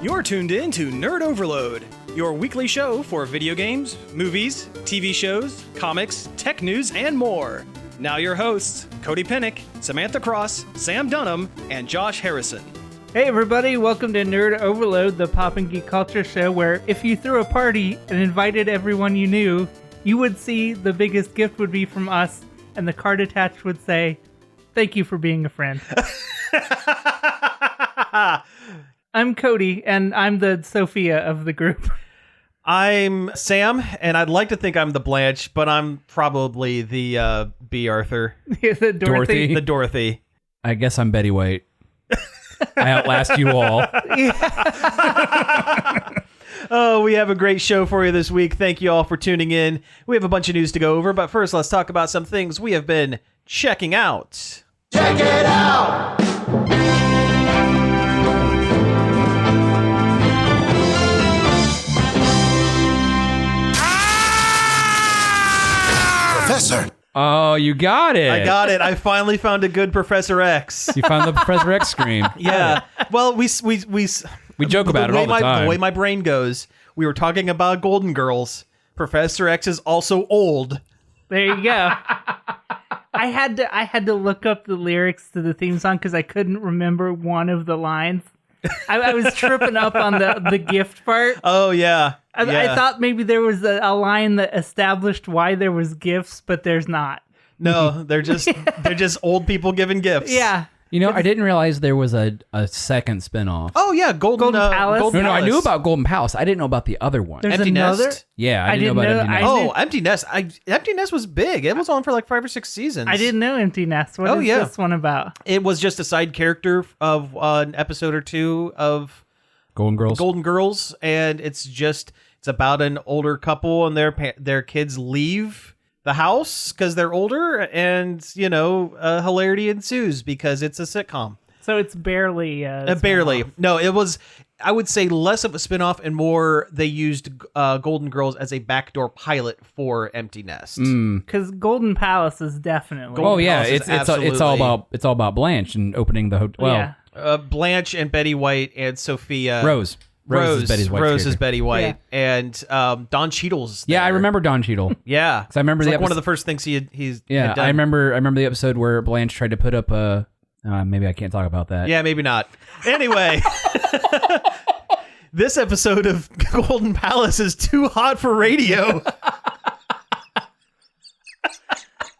You're tuned in to Nerd Overload, your weekly show for video games, movies, TV shows, comics, tech news, and more. Now your hosts, Cody Pennick, Samantha Cross, Sam Dunham, and Josh Harrison. Hey everybody, welcome to Nerd Overload, the pop and geek culture show where if you threw a party and invited everyone you knew, you would see the biggest gift would be from us, and the card attached would say, "Thank you for being a friend." I'm Cody, and I'm the Sophia of the group. I'm Sam, and I'd like to think I'm the Blanche, but I'm probably the B. Arthur. The Dorothy. The Dorothy. I guess I'm Betty White. I outlast you all. Oh, we have a great show for you this week. Thank you all for tuning in. We have a bunch of news to go over, but first let's talk about some things we have been checking out. Check it out! Professor! Oh, you got it. I got it. I finally found a good Professor X. You found the Professor X screen. Yeah. Well, we joke about it all the time. The way my brain goes, we were talking about Golden Girls. Professor X is also old. There you go. I had to look up the lyrics to the theme song because I couldn't remember one of the lines. I was tripping up on the gift part. Oh, yeah. I thought maybe there was a line that established why there was gifts, but there's not. No, they're just old people giving gifts. Yeah. You know, I didn't realize there was a second spinoff. Oh, yeah, Golden Palace? No, I knew about Golden Palace. I didn't know about the other one. There's Empty another? Nest. Yeah, I didn't know about Empty Nest. Oh, Empty Nest. Empty Nest was big. It was on for like 5 or 6 seasons. I didn't know Empty Nest. What is this one about? It was just a side character of an episode or two of Golden Girls. And it's about an older couple and their kids leave the house because they're older, and hilarity ensues because it's a sitcom. So it's barely barely. No, it was, I would say, less of a spinoff and more they used Golden Girls as a backdoor pilot for Empty Nest. Because Golden Palace is definitely. Oh yeah, Palace is it's all about Blanche and opening the hotel. Yeah. Blanche and Betty White and Sophia. Rose is Betty White's Rose is character. Betty White, Yeah. And Don Cheadle's there. Yeah, I remember Don Cheadle. Yeah, I remember it's the like one of episode- the first things he's Yeah, had done. I remember the episode where Blanche tried to put up a. Maybe I can't talk about that. Yeah, maybe not. Anyway, this episode of Golden Palace is too hot for radio.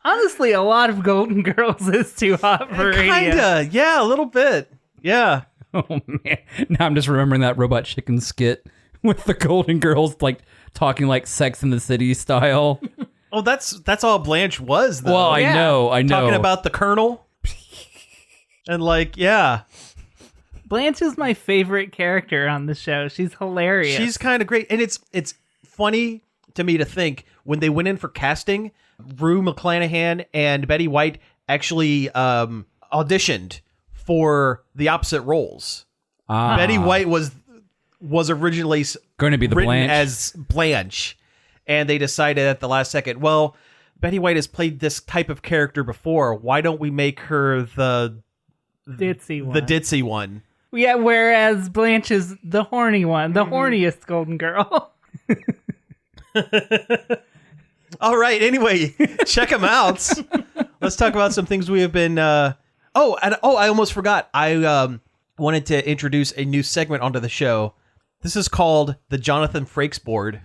Honestly, a lot of Golden Girls is too hot for radio. Kinda, yeah, a little bit. Yeah. Oh man! Now I'm just remembering that Robot Chicken skit with the Golden Girls like talking like Sex in the City style. Oh, that's all Blanche was, though. Well, Yeah. I know. Talking about the Colonel. And Blanche is my favorite character on the show. She's hilarious. she's kind of great. And it's funny to me to think when they went in for casting, Rue McClanahan and Betty White actually auditioned for the opposite roles. Betty White was originally going to be the written Blanche as Blanche, and they decided at the last second, well, Betty White has played this type of character before. Why don't we make her the ditzy one. the ditzy one? Yeah, whereas Blanche is the horny one, the horniest Golden Girl. All right. Anyway, check them out. Let's talk about some things we have been. I almost forgot. I wanted to introduce a new segment onto the show. This is called the Jonathan Frakes Board.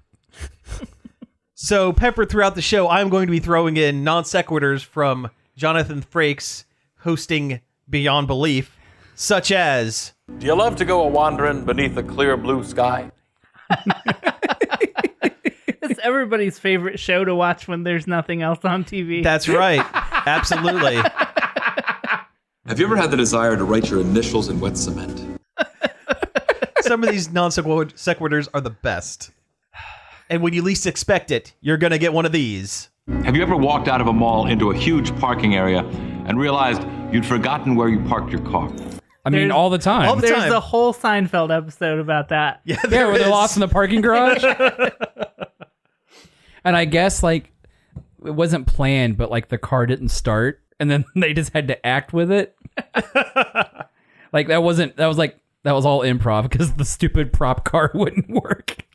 So, peppered throughout the show, I'm going to be throwing in non sequiturs from Jonathan Frakes hosting Beyond Belief, such as, Do you love to go a-wandering beneath a clear blue sky? It's everybody's favorite show to watch when there's nothing else on TV. that's right. Absolutely. Have you ever had the desire to write your initials in wet cement? Some of these non sequiturs are the best. And when you least expect it, you're going to get one of these. Have you ever walked out of a mall into a huge parking area and realized you'd forgotten where you parked your car? I mean, all the time. All the There's time. a whole Seinfeld episode about that. Yeah, Yeah, there where they're is. lost in the parking garage. And I guess like it wasn't planned, but like the car didn't start, and then they just had to act with it. Like that was like That was all improv because the stupid prop car wouldn't work.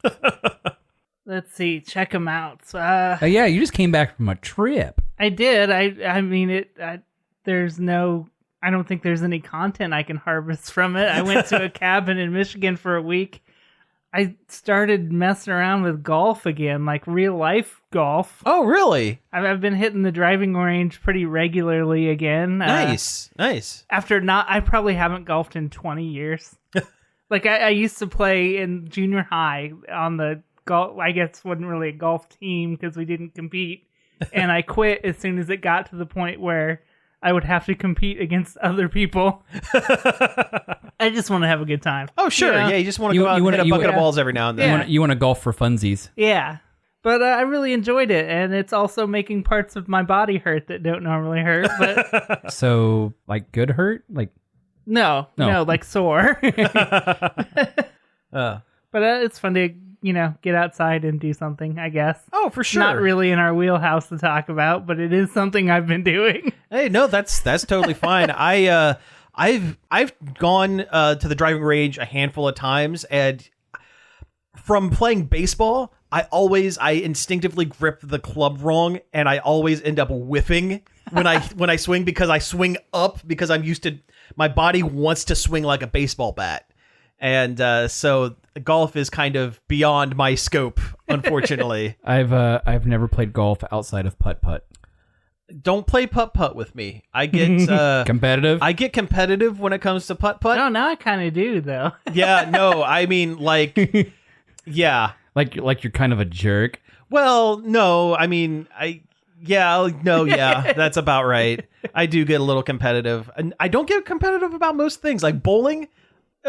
Let's see. Check them out. Yeah, you just came back from a trip. I did. I mean, there's no... I don't think there's any content I can harvest from it. I went to a cabin in Michigan for a week. I started messing around with golf again, like real life golf. Oh, really? I've been hitting the driving range pretty regularly again. Nice. I probably haven't golfed in 20 years. Like I used to play in junior high on the golf. I guess wasn't really a golf team because we didn't compete, and I quit as soon as it got to the point where I would have to compete against other people. I just want to have a good time. Oh, sure. Yeah, you just want to go out and hit a bucket of balls every now and then. You want to golf for funsies. Yeah. But I really enjoyed it, and it's also making parts of my body hurt that don't normally hurt. But So, like, good hurt? Like, no, like sore. But it's fun to, get outside and do something, I guess. Oh, for sure. Not really in our wheelhouse to talk about, but it is something I've been doing. Hey, no, that's totally fine. I've gone to the driving range a handful of times, and from playing baseball, I instinctively grip the club wrong, and I always end up whiffing when I swing because I swing up because I'm used to my body wants to swing like a baseball bat. And so golf is kind of beyond my scope, unfortunately. I've never played golf outside of putt-putt. Don't play putt-putt with me. I get competitive. I get competitive when it comes to putt-putt. Oh, now I kind of do, though. Yeah, no, I mean, like, yeah. Like you're kind of a jerk. Well, no, I mean, that's about right. I do get a little competitive. And I don't get competitive about most things, like bowling.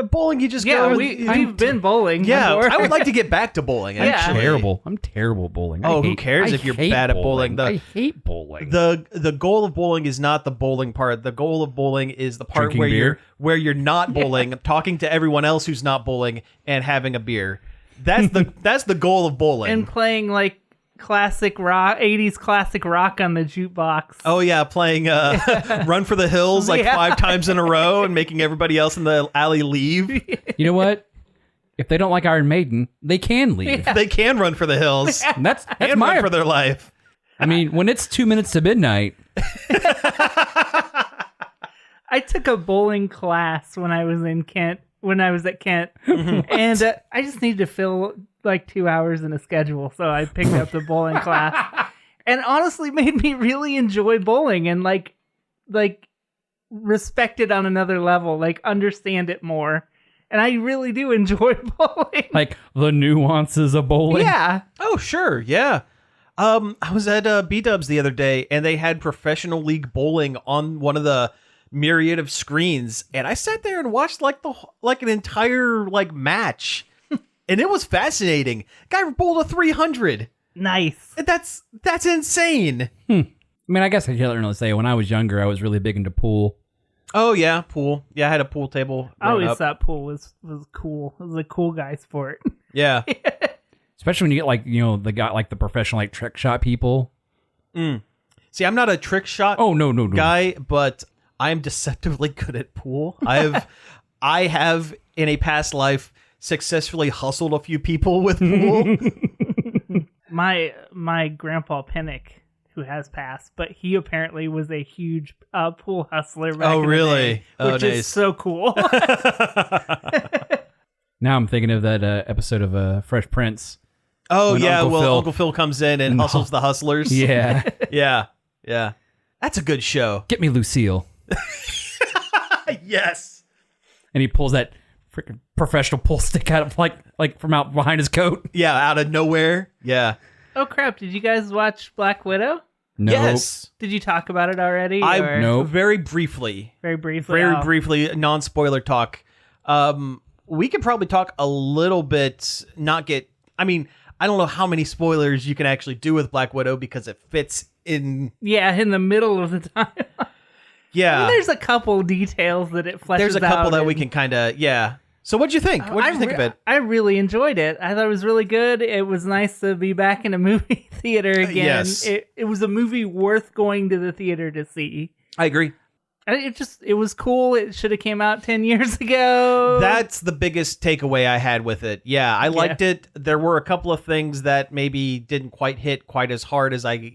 Bowling, you just go. We've been bowling. Yeah, before. I would like to get back to bowling. Actually, I'm terrible bowling. Who cares if you're bad at bowling? I hate bowling. The goal of bowling is not the bowling part. The goal of bowling is the part Drinking where you're not bowling, talking to everyone else who's not bowling, and having a beer. That's the goal of bowling. And playing like classic rock, 80s classic rock on the jukebox. Oh yeah, playing Run for the Hills like 5 times in a row and making everybody else in the alley leave. You know what? If they don't like Iron Maiden, they can leave. They can run for the hills. That's and my run for their life. I mean, when it's 2 minutes to midnight. I took a bowling class when I was in Kent. When I was at Kent, and I just needed to fill like 2 hours in a schedule, so I picked up the bowling class, and honestly made me really enjoy bowling and like respect it on another level, like understand it more, and I really do enjoy bowling. Like the nuances of bowling. Yeah. Oh sure, yeah. I was at B-Dubs the other day, and they had professional league bowling on one of the myriad of screens, and I sat there and watched like an entire match, and it was fascinating. Guy bowled a 300. Nice. That's insane. I mean, I guess I can't really say when I was younger, I was really big into pool. Oh yeah, pool. Yeah, I had a pool table. I always thought pool was cool. It was a cool guy sport. Yeah. Especially when you get the guy like the professional trick shot people. See, I'm not a trick shot no guy, but I am deceptively good at pool. I have in a past life successfully hustled a few people with pool. My grandpa Pinnock, who has passed, but he apparently was a huge pool hustler back in the day, which is so cool. Now I'm thinking of that episode of Fresh Prince. Oh yeah, Uncle Phil comes in and hustles the hustlers. Yeah. Yeah. That's a good show. Get me Lucille. Yes. And he pulls that freaking professional pull stick out of like from out behind his coat. Yeah, out of nowhere. Yeah. Oh crap! Did you guys watch Black Widow? No. Yes. Did you talk about it already? Nope. Very briefly. Very briefly, non-spoiler talk. We could probably talk a little bit. I don't know how many spoilers you can actually do with Black Widow because it fits in. Yeah, in the middle of the time. Yeah. There's a couple details that it fleshes out. There's a couple that we can kind of, yeah. So what'd you think? What did you think of it? I really enjoyed it. I thought it was really good. It was nice to be back in a movie theater again. Yes. It was a movie worth going to the theater to see. I agree. It was cool. It should have came out 10 years ago. That's the biggest takeaway I had with it. Yeah, I liked it. There were a couple of things that maybe didn't quite hit quite as hard as I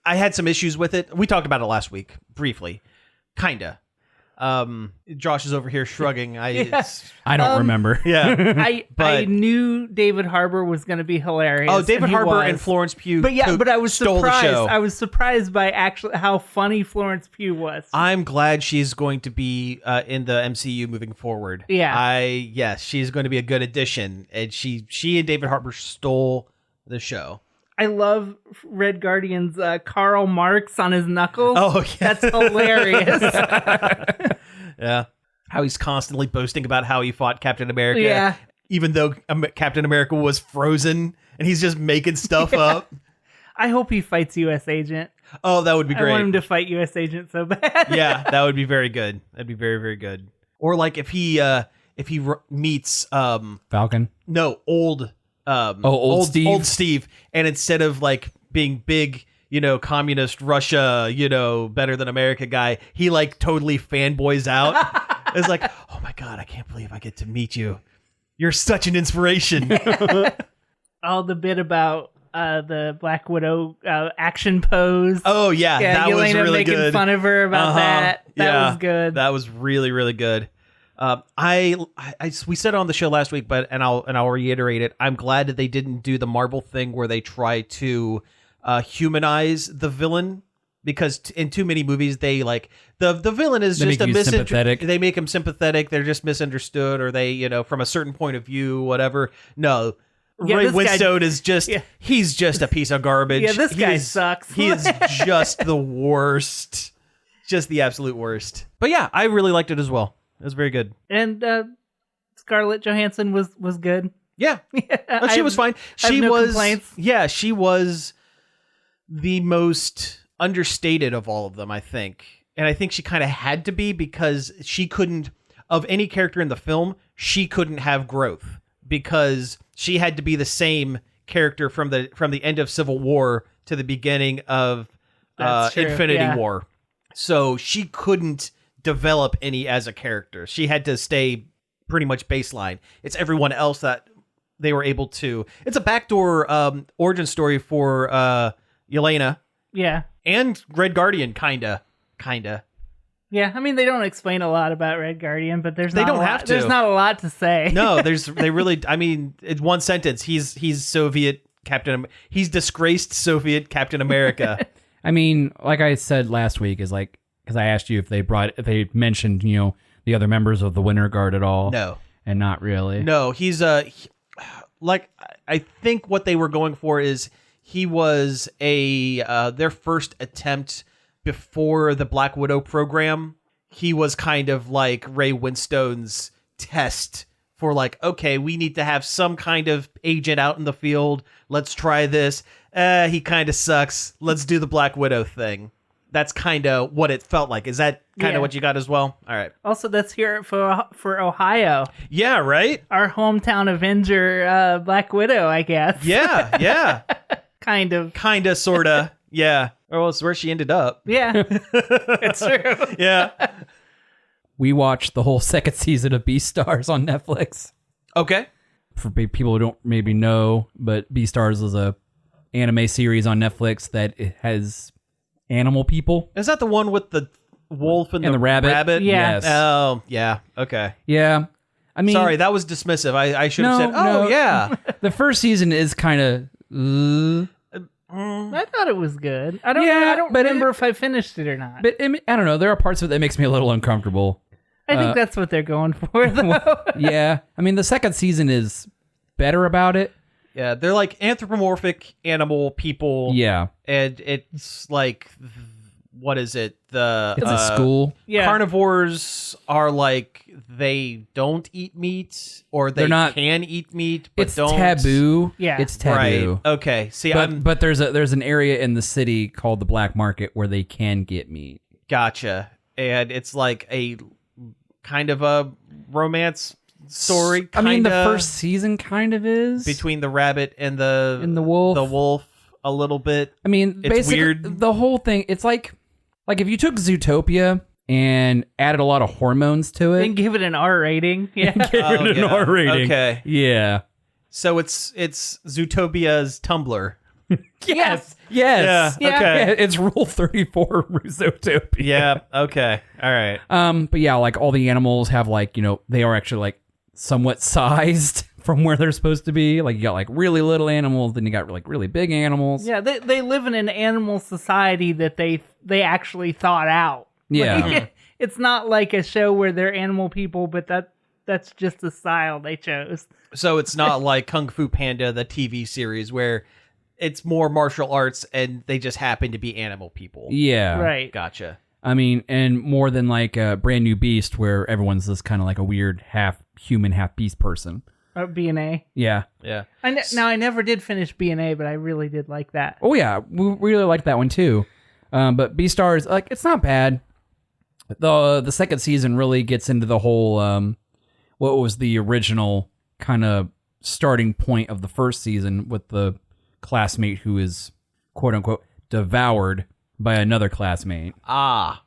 had some issues with it. We talked about it last week, briefly. Kinda. Josh is over here shrugging. I don't remember. Yeah. I knew David Harbour was going to be hilarious. Oh, David Harbour and Florence Pugh. But I was stole surprised. the show. I was surprised by actually how funny Florence Pugh was. I'm glad she's going to be in the MCU moving forward. Yeah. Yes, she's going to be a good addition. And she and David Harbour stole the show. I love Red Guardian's Karl Marx on his knuckles. Oh, yeah. That's hilarious. Yeah. How he's constantly boasting about how he fought Captain America. Yeah. Even though Captain America was frozen and he's just making stuff up. I hope he fights U.S. Agent. Oh, that would be great. I want him to fight U.S. Agent so bad. Yeah, that would be very good. That'd be very, very good. Or like if he meets Falcon. No, old Steve. Old Steve, and instead of like being big, communist Russia, better than America guy, he like totally fanboys out. It's like, oh my god, I can't believe I get to meet you. You're such an inspiration. All the bit about the Black Widow action pose. Oh yeah, that Yelena was really making good. Fun of her about that. That was good. That was really, really good. We said it on the show last week, and I'll reiterate it. I'm glad that they didn't do the Marvel thing where they try to humanize the villain, because in too many movies they like the villain is just sympathetic. They make him sympathetic. They're just misunderstood, or they from a certain point of view, whatever. No. Ray Winstone is just, he's just a piece of garbage. Yeah, this guy sucks. He is just the worst. Just the absolute worst. But yeah, I really liked it as well. It was very good. And Scarlett Johansson was good. Yeah. She was fine. She no was complaints. Yeah, she was the most understated of all of them, I think. And I think she kind of had to be, because she couldn't, of any character in the film, she couldn't have growth, because she had to be the same character from the end of Civil War to the beginning of Infinity War. So she couldn't develop any as a character. She had to stay pretty much baseline. It's everyone else that they were able to. It's a backdoor origin story for Yelena. Yeah. And Red Guardian, kinda. Yeah, I mean, they don't explain a lot about Red Guardian, but there's They don't have to. There's not a lot to say. No, they really, I mean, it's one sentence. He's Soviet Captain. He's disgraced Soviet Captain America. I mean, like I said last week, is like, because I asked you if they mentioned, the other members of the Winter Guard at all. No. And not really. No, he's like, I think what they were going for is he was their first attempt before the Black Widow program. He was kind of like Ray Winstone's test for like, okay, we need to have some kind of agent out in the field. Let's try this. He kind of sucks. Let's do the Black Widow thing. That's kind of what it felt like. Is that kind of what you got as well? All right. Also, that's here for Ohio. Yeah, right? Our hometown Avenger, Black Widow, I guess. Yeah. Kind of. Sort of. Yeah. Well, it's where she ended up. Yeah. It's true. Yeah. We watched the whole second season of BEASTARS on Netflix. Okay. For people who don't maybe know, but BEASTARS is a anime series on Netflix that has animal people. Is that the one with the wolf and the rabbit? Yeah. Yes. Oh, yeah. Okay. Yeah. I mean, sorry, that was dismissive. I should have said, no. yeah. The first season is kind of... I thought it was good. I don't remember if I finished it or not. But I don't know. There are parts of it that makes me a little uncomfortable. I think that's what they're going for, though. Yeah. I mean, the second season is better about it. Yeah, they're like anthropomorphic animal people. Yeah. And it's like, what is it? It's a school. Yeah. Carnivores are like, they don't eat meat, or they can eat meat, but it's don't. Taboo. Yeah. It's taboo. Right. Okay. See, but there's an area in the city called the Black Market where they can get meat. Gotcha. And it's like a kind of a romance story. I mean, the first season kind of is between the rabbit and the wolf. The wolf a little bit. I mean, it's basically weird. The whole thing. It's like if you took Zootopia and added a lot of hormones to it. Then give it an R rating. Yeah. Give it an R rating. Okay. Yeah. So it's Zootopia's Tumblr. Yes. Yeah. Yeah. Okay. Yeah, it's Rule 34 Zootopia. Yeah. Okay. All right. But yeah, like all the animals have like, they are actually like somewhat sized from where they're supposed to be. Like you got like really little animals, then you got like really big animals. Yeah, they live in an animal society that they actually thought out. Yeah. Like, it's not like a show where they're animal people, but that's just the style they chose. So it's not like Kung Fu Panda, the TV series, where it's more martial arts and they just happen to be animal people. Yeah. Right. Gotcha. I mean, and more than like a Brand New Beast where everyone's this kind of like a weird half human, half beast person. B&A. Yeah. Yeah. I never did finish B&A, but I really did like that. Oh yeah, we really liked that one too. But BEASTARS, like, it's not bad. The second season really gets into the whole what was the original kind of starting point of the first season with the classmate who is quote unquote devoured by another classmate. Ah.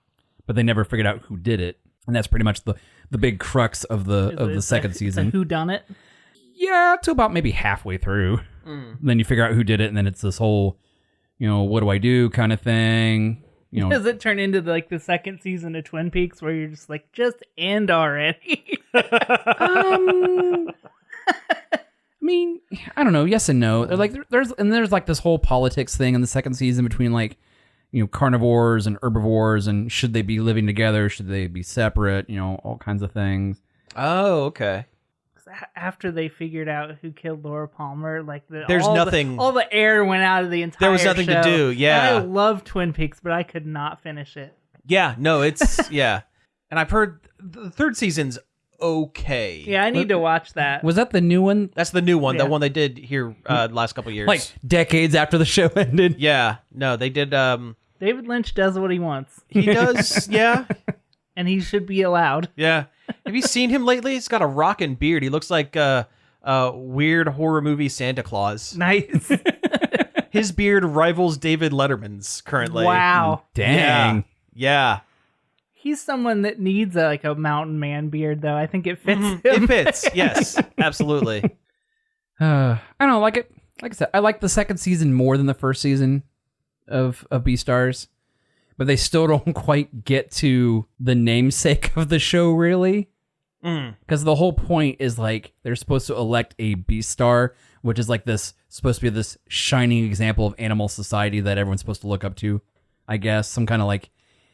But they never figured out who did it, and that's pretty much the big crux of the second season. Who done it? Yeah, to about maybe halfway through. Then you figure out who did it, and then it's this whole, what do I do kind of thing. Does it turn into like the second season of Twin Peaks where you're just like, just end already? I mean, I don't know. Yes and no. There's like this whole politics thing in the second season between like, carnivores and herbivores, and should they be living together? Should they be separate? All kinds of things. Oh, okay. After they figured out who killed Laura Palmer, like all the air went out of the entire show. There was nothing to do, yeah. And I love Twin Peaks, but I could not finish it. Yeah, no, it's, yeah. And I've heard the third season's okay. Yeah, I need to watch that. Was that the new one? That's the new one, Yeah. the one they did here last couple of years. Like decades after the show ended? Yeah, no, they did, David Lynch does what he wants, he does, yeah, and he should be allowed. yeah. Have you seen him lately? He's got a rockin' beard. He looks like a weird horror movie Santa Claus. Nice. His beard rivals David Letterman's currently. Wow. Dang. Yeah. He's someone that needs a mountain man beard, though. I think it fits him. It fits. Yes, absolutely. I don't know, like I said, I like the second season more than the first season of BEASTARS, but they still don't quite get to the namesake of the show, really. Because the whole point is like they're supposed to elect a Beast Star, which is like this supposed to be this shining example of animal society that everyone's supposed to look up to, I guess, some kind of like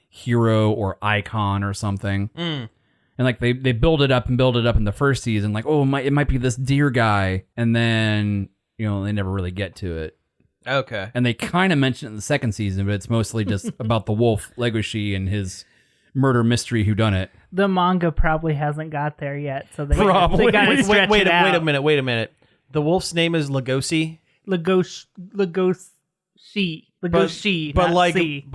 hero or icon or something. And like they build it up in the first season, like, oh, it might be this deer guy, and then they never really get to it. Okay. And they kind of mention it in the second season, but it's mostly just about the wolf Legoshi and his murder mystery whodunit. The manga probably hasn't got there yet, so they Probably. gotta stretch it out. Wait a minute. The wolf's name is Legoshi? Legoshi, But not like C.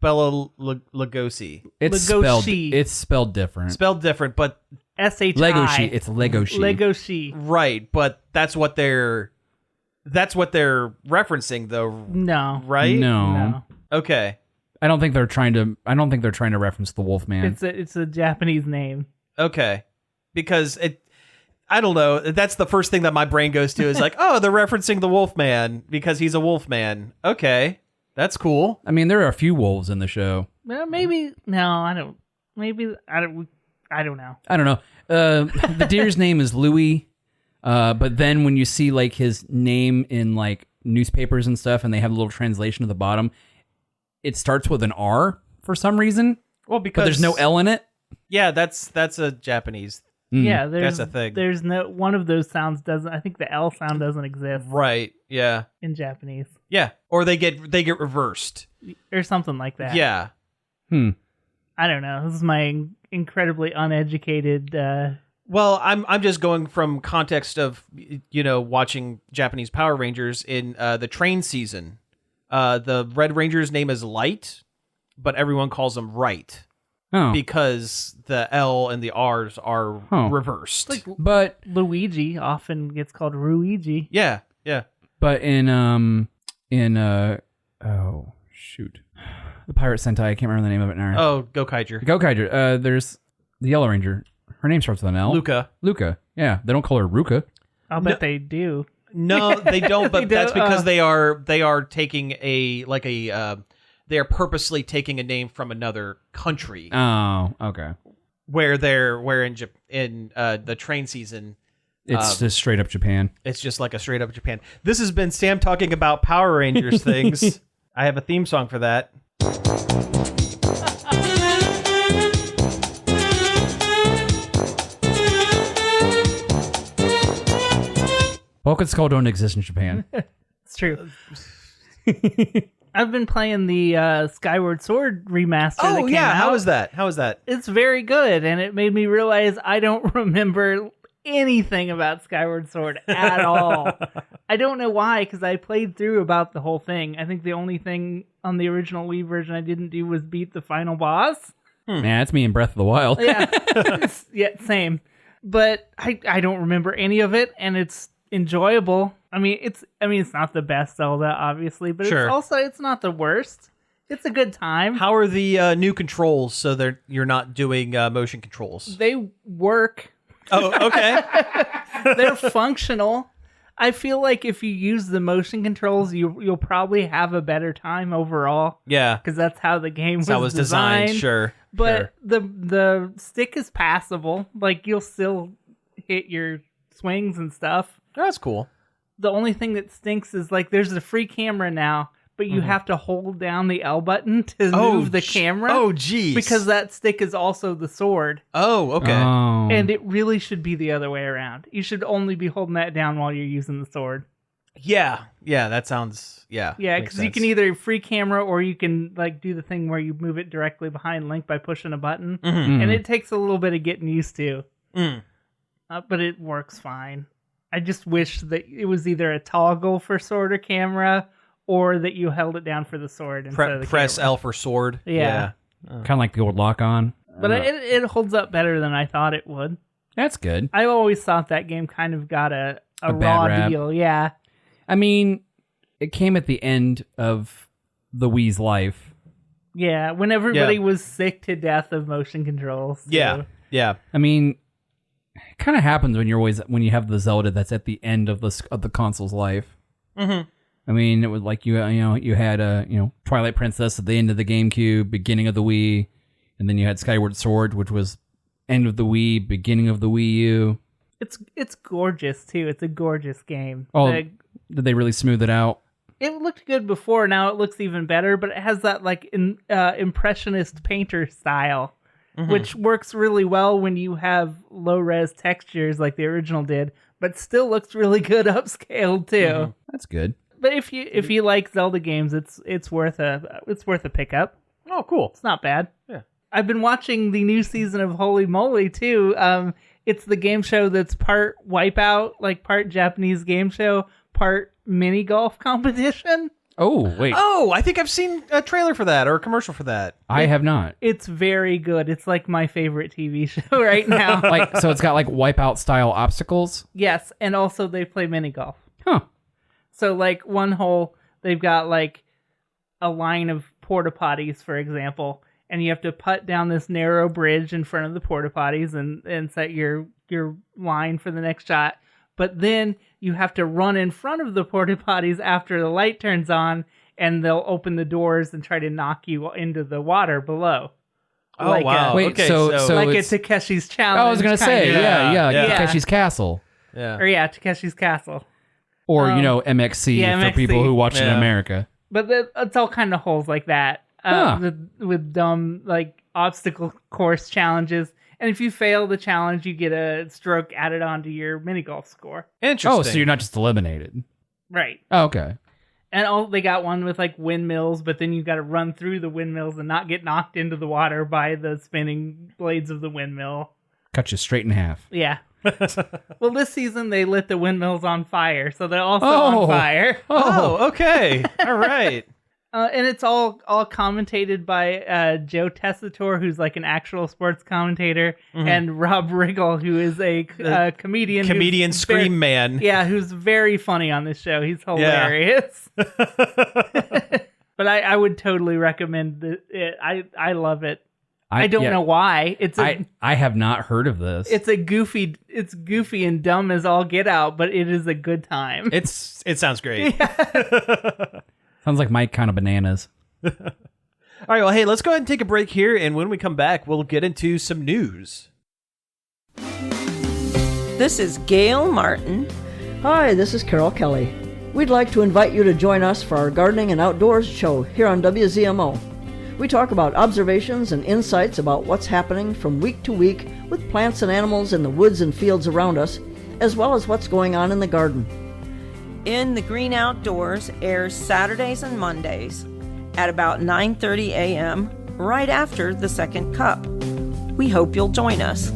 Bella Lugosi. It's spelled different. Spelled different, but SHI. Legoshi. It's Legoshi. Legoshi. right. But that's what they're referencing, though. No. Right? No. Okay. I don't think they're trying to reference the Wolfman. It's a Japanese name. Okay. Because I don't know. That's the first thing that my brain goes to is like, oh, they're referencing the Wolfman because he's a Wolfman. Okay. That's cool. I mean, there are a few wolves in the show. Well, maybe no, I don't. Maybe I don't. I don't know. I don't know. The deer's name is Louis, but then when you see like his name in like newspapers and stuff, and they have a little translation at the bottom, it starts with an R for some reason. Well, because but there's no L in it. Yeah, that's a Japanese. Yeah, there's that's a thing. There's no one of those sounds doesn't. I think the L sound doesn't exist Right. Yeah. in Japanese Yeah. Or they get reversed. or something like that. Yeah. I don't know. This is my incredibly uneducated. Well, I'm just going from context of watching Japanese Power Rangers in the train season. The Red Ranger's name is Light, but everyone calls him Right because the L and the R's are reversed. But Luigi often gets called Ruigi. yeah. but in oh shoot, the Pirate Sentai. I can't remember the name of it now. Oh, Gokaiger. Gokaiger. There's the Yellow Ranger. Her name starts with an L. Luca. Yeah, they don't call her Ruka. I'll bet they do. No, they don't. But They that's don't? because they are taking they are purposely taking a name from another country. Oh, okay. Where in the train season, It's just straight up Japan. it's just like a straight up Japan. This has been Sam talking about Power Rangers things. I have a theme song for that. Vulcan Skull don't exist in Japan. It's true. I've been playing the Skyward Sword remaster. that Oh came yeah, out. how is that? It's very good, and it made me realize I don't remember anything about Skyward Sword at all. I don't know why, because I played through about the whole thing. I think the only thing on the original Wii version I didn't do was beat the final boss. Man, that's me in Breath of the Wild. Yeah, yeah, same. But I don't remember any of it, and it's enjoyable. I mean, it's not the best Zelda, obviously, but Sure. it's not the worst. It's a good time. How are the new controls so you're not doing motion controls? They work. Oh, okay. They're functional. I feel like if you use the motion controls, you'll probably have a better time overall. Yeah. Because that's how the game That was designed. Sure. But sure. the stick is passable. Like, you'll still hit your swings and stuff. That's cool. The only thing that stinks is, like, there's a free camera now, but you have to hold down the L button to move the camera. Oh, geez. Because that stick is also the sword. Oh, okay. Oh. And it really should be the other way around. You should only be holding that down while you're using the sword. Yeah. That sounds, yeah. Yeah, makes because you can sense. either free camera or you can like do the thing where you move it directly behind Link by pushing a button. Mm-hmm. And it takes a little bit of getting used to. Mm. But it works fine. I just wish that it was either a toggle for sword or camera, or that you held it down for the sword instead of the Press camera. L for sword. Yeah. Kind of like the old lock on. But it holds up better than I thought it would. That's good. I always thought that game kind of got a bad raw rap. deal. Yeah. I mean, it came at the end of the Wii's life. Yeah, when everybody was sick to death of motion controls. So. Yeah. I mean, it kind of happens when you have the Zelda that's at the end of the console's life. Mm-hmm. I mean, it was like you had Twilight Princess at the end of the GameCube, beginning of the Wii, and then you had Skyward Sword, which was end of the Wii, beginning of the Wii U. It's gorgeous too. It's a gorgeous game. Oh, did they really smooth it out? It looked good before. Now it looks even better, but it has that like impressionist painter style, which works really well when you have low res textures like the original did, but still looks really good upscaled too. That's good. But if you like Zelda games, it's worth a pickup. Oh, cool. It's not bad. Yeah. I've been watching the new season of Holey Moley too. It's the game show that's part Wipeout, like part Japanese game show, part mini golf competition. Oh, wait. Oh, I think I've seen a trailer for that or a commercial for that. I have not. It's very good. It's like my favorite TV show right now. So it's got like Wipeout style obstacles? Yes, and also they play mini golf. Huh. So like one hole, they've got like a line of porta potties, for example, and you have to putt down this narrow bridge in front of the porta potties and set your line for the next shot. But then you have to run in front of the porta potties after the light turns on, and they'll open the doors and try to knock you into the water below. Oh, Like wow. Wait, okay, so like it's- a Takeshi's Challenge. I was going to say, kinda. yeah, Yeah. Takeshi's Castle. Yeah. Or yeah, Takeshi's Castle. Or, MXC yeah, for MXC. people who watch it in Yeah. America. But it's all kind of holes like that. With dumb like obstacle course challenges. And if you fail the challenge, you get a stroke added onto your mini golf score. Interesting. Oh, so you're not just eliminated. Right. Oh, okay. And they got one with like windmills, but then you got to run through the windmills and not get knocked into the water by the spinning blades of the windmill. Cut you straight in half. Yeah. Well, this season they lit the windmills on fire, so they're also Oh. on fire. Oh, okay. All right. And it's all commentated by Joe Tessitore, who's like an actual sports commentator, and Rob Riggle, who is a comedian. Comedian who's Scream Man. Yeah, who's very funny on this show. He's hilarious. But I would totally recommend it. I love it. I don't know why. I have not heard of this. It's goofy and dumb as all get out, but it is a good time. It sounds great. Sounds like my kind of bananas. All right, well, hey, let's go ahead and take a break here, and when we come back, we'll get into some news. This is Gail Martin. Hi, this is Carol Kelly. We'd like to invite you to join us for our gardening and outdoors show here on WZMO. We talk about observations and insights about what's happening from week to week with plants and animals in the woods and fields around us, as well as what's going on in the garden. In the Green Outdoors airs Saturdays and Mondays at about 9:30 a.m., right after the second cup. We hope you'll join us.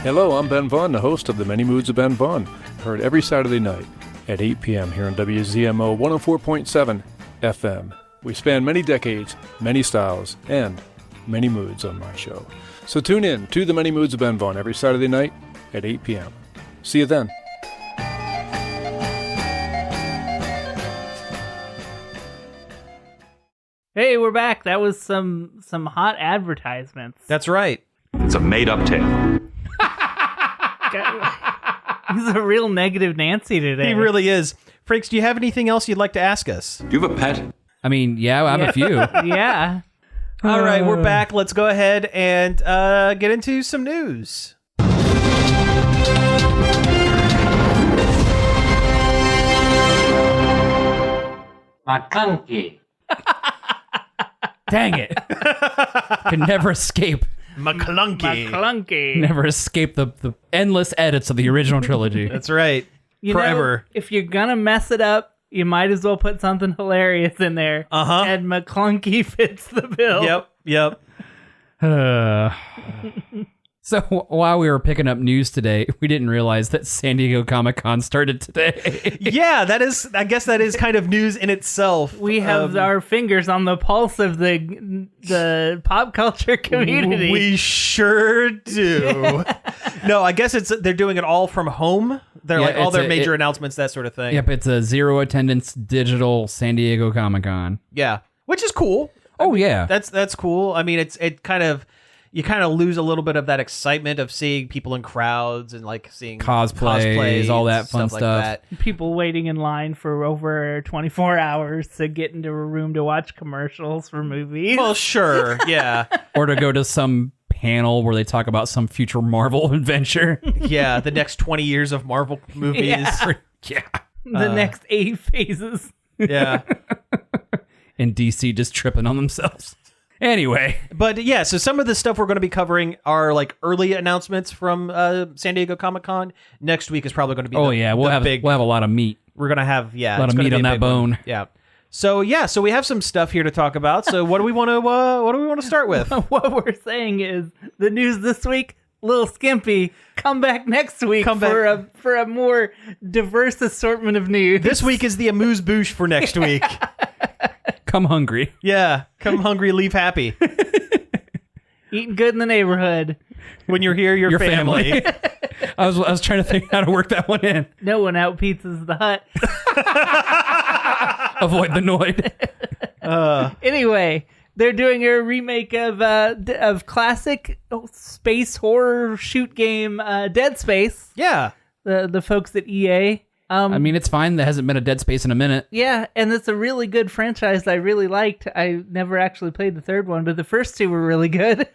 Hello, I'm Ben Vaughn, the host of The Many Moods of Ben Vaughn, heard every Saturday night at 8 p.m. here on WZMO 104.7 FM. We span many decades, many styles, and many moods on my show. So tune in to The Many Moods of Ben Vaughn every Saturday night at 8 p.m. See you then. Hey, we're back. That was some hot advertisements. That's right. It's a made-up tale. He's a real negative Nancy today. He really is. Frakes, do you have anything else you'd like to ask us? Do you have a pet? I mean, yeah, I have a few. Yeah. All right, we're back. Let's go ahead and get into some news. McClunky. Dang it. Can never escape. McClunky. Never escape the endless edits of the original trilogy. That's right. Forever. If you're gonna mess it up, you might as well put something hilarious in there. Uh-huh. And McClunky fits the bill. Yep. So while we were picking up news today, we didn't realize that San Diego Comic-Con started today. Yeah, I guess that is kind of news in itself. We have our fingers on the pulse of the pop culture community. We sure do. No, I guess they're doing it all from home. They're like all their major announcements, that sort of thing. Yep, it's a zero attendance digital San Diego Comic-Con. Yeah, which is cool. Yeah. That's cool. I mean, you kind of lose a little bit of that excitement of seeing people in crowds and like seeing cosplays, all that fun stuff. Like that. People waiting in line for over 24 hours to get into a room to watch commercials for movies. Well, sure, yeah. Or to go to some panel where they talk about some future Marvel adventure. Yeah, the next 20 years of Marvel movies. Yeah. The next 8 phases. Yeah. And DC just tripping on themselves. Anyway. But yeah, so some of the stuff we're going to be covering are like early announcements from San Diego Comic-Con. Next week is probably going to be we'll have a lot of meat. We're going to have a lot of meat on that bone. Yeah. So we have some stuff here to talk about. So what do we want to start with? What we're saying is the news this week, a little skimpy. Come back next week for a more diverse assortment of news. This week is the amuse-bouche for next week. Come hungry. Yeah, come hungry, leave happy. Eating good in the neighborhood. When you're here, your family. I was trying to think how to work that one in. No one out pizzas the hut. Avoid the Noid. Anyway, they're doing a remake of classic space horror shoot game Dead Space. Yeah. The folks at EA. I mean, it's fine. There hasn't been a Dead Space in a minute. Yeah, and it's a really good franchise I really liked. I never actually played the third one, but the first two were really good.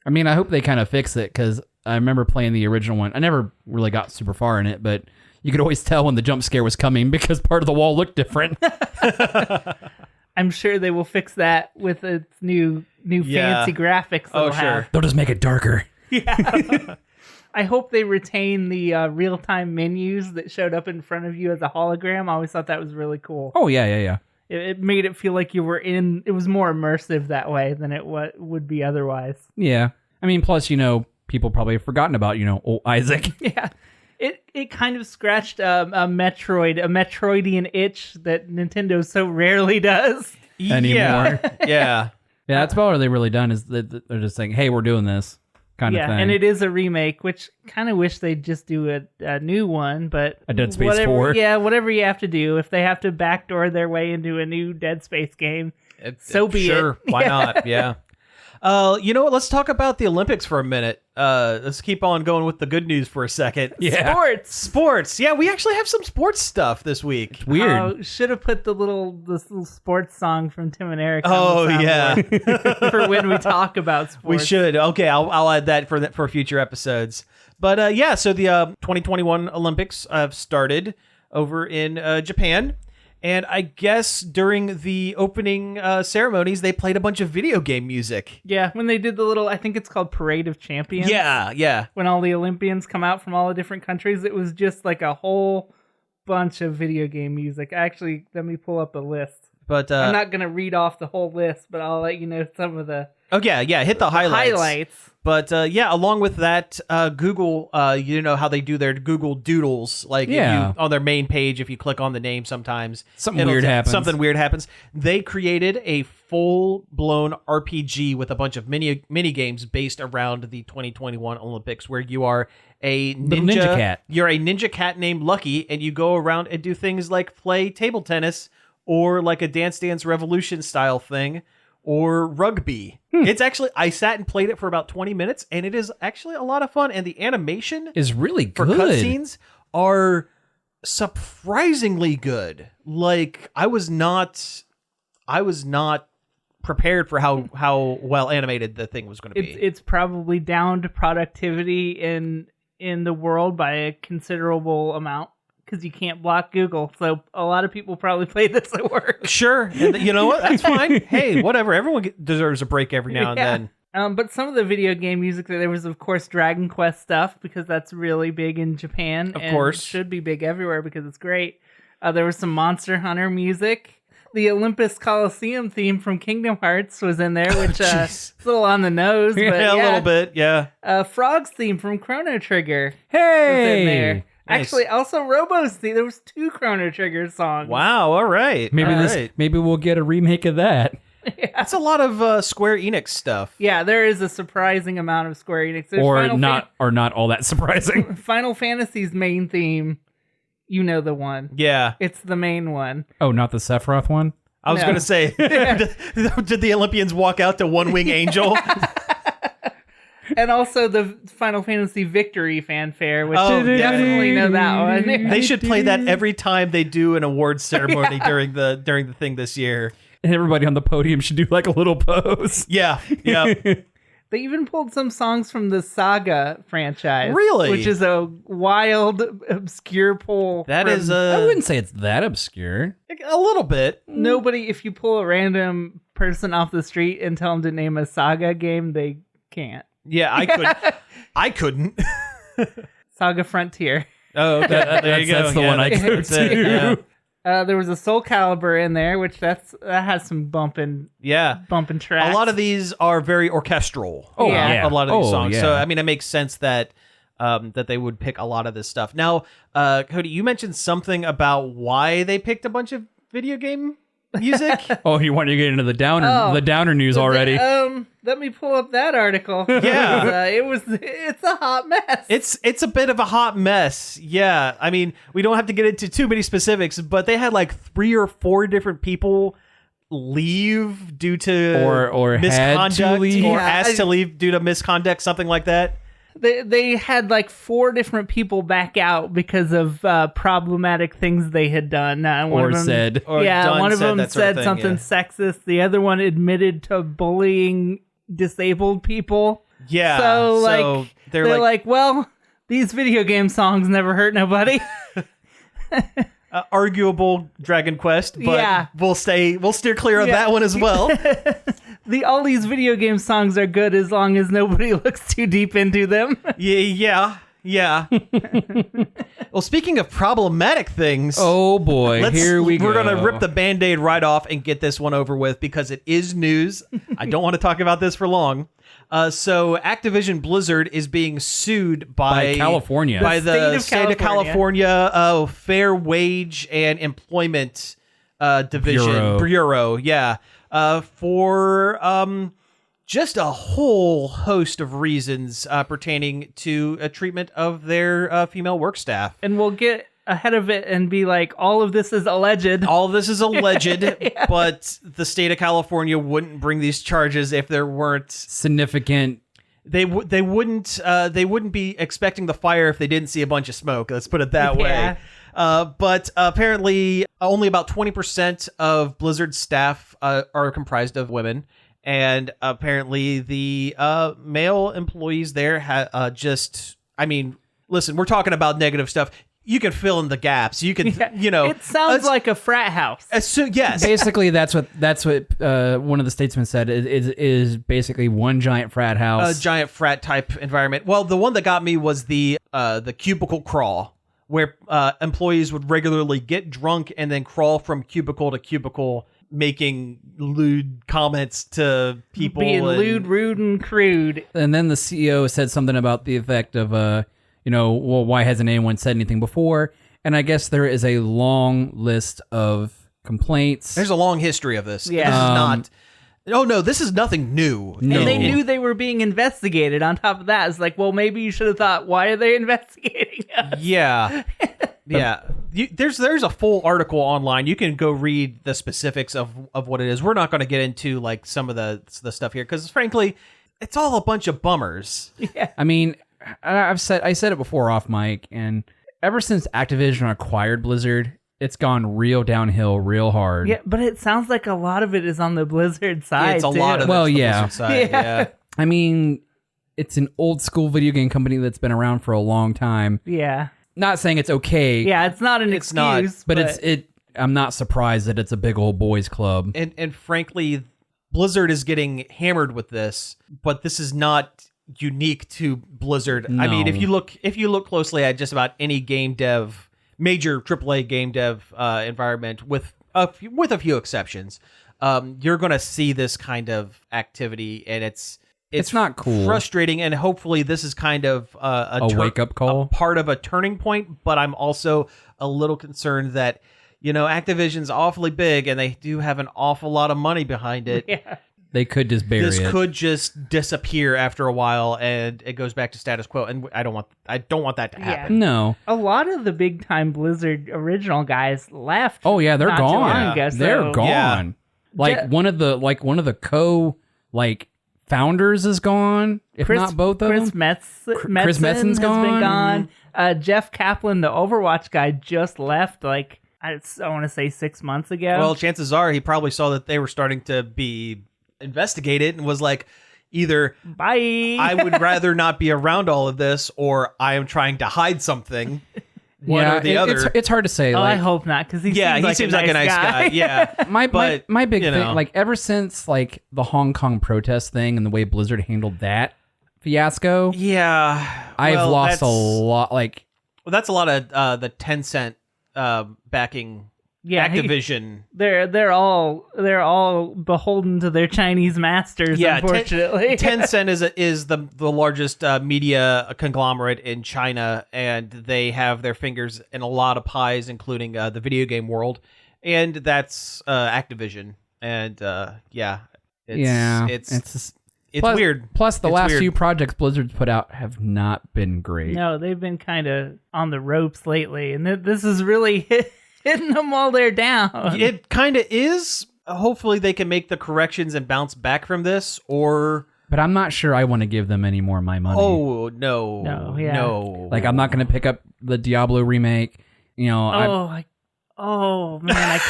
I mean, I hope they kind of fix it, because I remember playing the original one. I never really got super far in it, but you could always tell when the jump scare was coming because part of the wall looked different. I'm sure they will fix that with its new fancy graphics. Oh, sure. They'll just make it darker. Yeah. I hope they retain the real-time menus that showed up in front of you as a hologram. I always thought that was really cool. Oh, yeah. It made it feel like you were in... It was more immersive that way than it would be otherwise. Yeah. I mean, plus, people probably have forgotten about, old Isaac. Yeah. It kind of scratched a Metroidian itch that Nintendo so rarely does. Anymore. Yeah. Yeah, that's about what they've really done, is that they're just saying, hey, we're doing this. kind of thing. And it is a remake, which kind of wish they'd just do a new one, but A Dead Space 4. Yeah, whatever you have to do. If they have to backdoor their way into a new Dead Space game, so be it. Sure, why not? Yeah. You know what? Let's talk about the Olympics for a minute. Let's keep on going with the good news for a second. Yeah. Sports. Yeah, we actually have some sports stuff this week. Weird. Should have put this little sports song from Tim and Eric. Oh, on the yeah. soundboard for when we talk about sports. We should. Okay, I'll add that for future episodes. But yeah, so the 2021 Olympics have started over in Japan. And I guess during the opening ceremonies, they played a bunch of video game music. Yeah, when they did the little, I think it's called Parade of Champions. Yeah. When all the Olympians come out from all the different countries, it was just like a whole bunch of video game music. Actually, let me pull up a list. But I'm not going to read off the whole list, but I'll let you know some of the hit the highlights. But But along with that, Google, you know how they do their Google Doodles, like on their main page, if you click on the name, sometimes something weird happens. They created a full-blown RPG with a bunch of mini games based around the 2021 Olympics, where you are a ninja cat. You're a ninja cat named Lucky, and you go around and do things like play table tennis or like a Dance Dance Revolution style thing. Or rugby. It's actually, I sat and played it for about 20 minutes, and it is actually a lot of fun. And the animation is really good. For cutscenes are surprisingly good. Like, I was not prepared for how well animated the thing was going to be. It's probably down to productivity in the world by a considerable amount. Because you can't block Google, so a lot of people probably play this at work. Sure, and you know what? That's fine. Hey, whatever. Everyone deserves a break every now and then. But some of the video game music, there was, of course, Dragon Quest stuff, because that's really big in Japan. Of course. It should be big everywhere, because it's great. There was some Monster Hunter music. The Olympus Coliseum theme from Kingdom Hearts was in there, which is a little on the nose. But a little bit, yeah. Frog's theme from Chrono Trigger was in there. Nice. Actually, also Robo's theme. There was 2 Chrono Trigger songs. Wow, all right. Maybe we'll get a remake of that. That's a lot of Square Enix stuff. Yeah, there is a surprising amount of Square Enix. There's Or not all that surprising. Final Fantasy's main theme, you know the one. Yeah. It's the main one. Oh, not the Sephiroth one? I was going to say, did the Olympians walk out to One Wing Angel? And also the Final Fantasy Victory fanfare, which definitely know that one. They should play that every time they do an awards ceremony during the thing this year. And everybody on the podium should do like a little pose. Yeah. They even pulled some songs from the Saga franchise. Really? Which is a wild, obscure pull. I wouldn't say it's that obscure. A little bit. Nobody, if you pull a random person off the street and tell them to name a Saga game, they can't. Yeah, I couldn't. Saga Frontier. Oh, okay. There you go. That's the one I could do. There was a Soul Calibur in there, which that has some bumping tracks. A lot of these are very orchestral. Oh, yeah. A lot of these songs. Yeah. So I mean, it makes sense that they would pick a lot of this stuff. Now, Cody, you mentioned something about why they picked a bunch of video game music. Oh, you want to get into the downer news already? Let me pull up that article. Yeah, it's a hot mess. It's a bit of a hot mess. Yeah, I mean, we don't have to get into too many specifics, but they had like 3 or 4 different people leave due to or misconduct, had to leave. or asked to leave due to misconduct, something like that. They had like 4 different people back out because of problematic things they had done. One of them said something sexist. The other one admitted to bullying disabled people. Yeah. So they're like, well, these video game songs never hurt nobody. Arguable Dragon Quest, but we'll steer clear of that one as well. All these video game songs are good as long as nobody looks too deep into them. Yeah. Well, speaking of problematic things, oh boy, here we go. We're gonna rip the Band-Aid right off and get this one over with because it is news. I don't want to talk about this for long. So Activision Blizzard is being sued by California, by the state of California Fair Wage and Employment Division Bureau. Yeah. For just a whole host of reasons pertaining to a treatment of their female work staff. And we'll get ahead of it and be like, all of this is alleged. All of this is alleged, but the state of California wouldn't bring these charges if there weren't significant. They wouldn't be expecting the fire if they didn't see a bunch of smoke. Let's put it that way. But apparently, only about 20% of Blizzard's staff are comprised of women, and apparently the male employees there listen, we're talking about negative stuff. You can fill in the gaps. You can, It sounds like a frat house. Yes. Basically, that's what one of the statesmen said. Is basically one giant frat house, a giant frat type environment. Well, the one that got me was the cubicle crawl, where employees would regularly get drunk and then crawl from cubicle to cubicle, making lewd comments to people, being lewd, rude, and crude. And then the CEO said something about the effect of well, why hasn't anyone said anything before? And I guess there is a long list of complaints. There's a long history of this. Yeah. This is not... Oh, no, this is nothing new. No. And they knew they were being investigated. On top of that, it's like, well, maybe you should have thought, why are they investigating us? Yeah. Yeah. There's a full article online. You can go read the specifics of what it is. We're not going to get into like some of the stuff here because, frankly, it's all a bunch of bummers. Yeah. I mean... I said it before off mic, and ever since Activision acquired Blizzard, it's gone real downhill, real hard. Yeah, but it sounds like a lot of it is on the Blizzard side. It's a lot of well, the yeah. Blizzard side. Yeah. I mean, it's an old school video game company that's been around for a long time. Yeah. Not saying it's okay. Yeah, it's not an excuse, not, but I'm not surprised that it's a big old boys club. And frankly, Blizzard is getting hammered with this, but this is not unique to Blizzard. No. I mean, if you look closely at just about any game dev, major AAA game dev environment, with a few exceptions, you're going to see this kind of activity, and it's not cool, frustrating, and hopefully this is kind of a wake-up call, a part of a turning point. But I'm also a little concerned that Activision's awfully big, and they do have an awful lot of money behind it. Yeah. They could just bury it. This could just disappear after a while, and it goes back to status quo. And I don't want that to happen. Yeah. No, a lot of the big time Blizzard original guys left. Oh yeah, they're not too gone. long ago, so- They're gone. Yeah. Like one of the co founders is gone. If not both of them. Chris Metzen's gone. Jeff Kaplan, the Overwatch guy, just left. Like I want to say 6 months ago. Well, chances are he probably saw that they were starting to be investigated and was like, either bye, I would rather not be around all of this, or I am trying to hide something. One or the other. It's hard to say. I hope not, because he seems like a nice guy. Yeah. My big thing, like ever since like the Hong Kong protest thing and the way Blizzard handled that fiasco, I've lost a lot. Like, well, that's a lot of the Tencent backing. Yeah, Activision. They're all beholden to their Chinese masters. Yeah, unfortunately, Tencent is the largest media conglomerate in China, and they have their fingers in a lot of pies, including the video game world, and that's Activision. And it's weird. Plus, the it's last weird. few projects Blizzard's put out have not been great. No, they've been kind of on the ropes lately, and this is really hitting them while they're down. It kind of is. Hopefully they can make the corrections and bounce back from this, but I'm not sure I want to give them any more of my money. Oh, no. No. Like, I'm not going to pick up the Diablo remake. Oh man,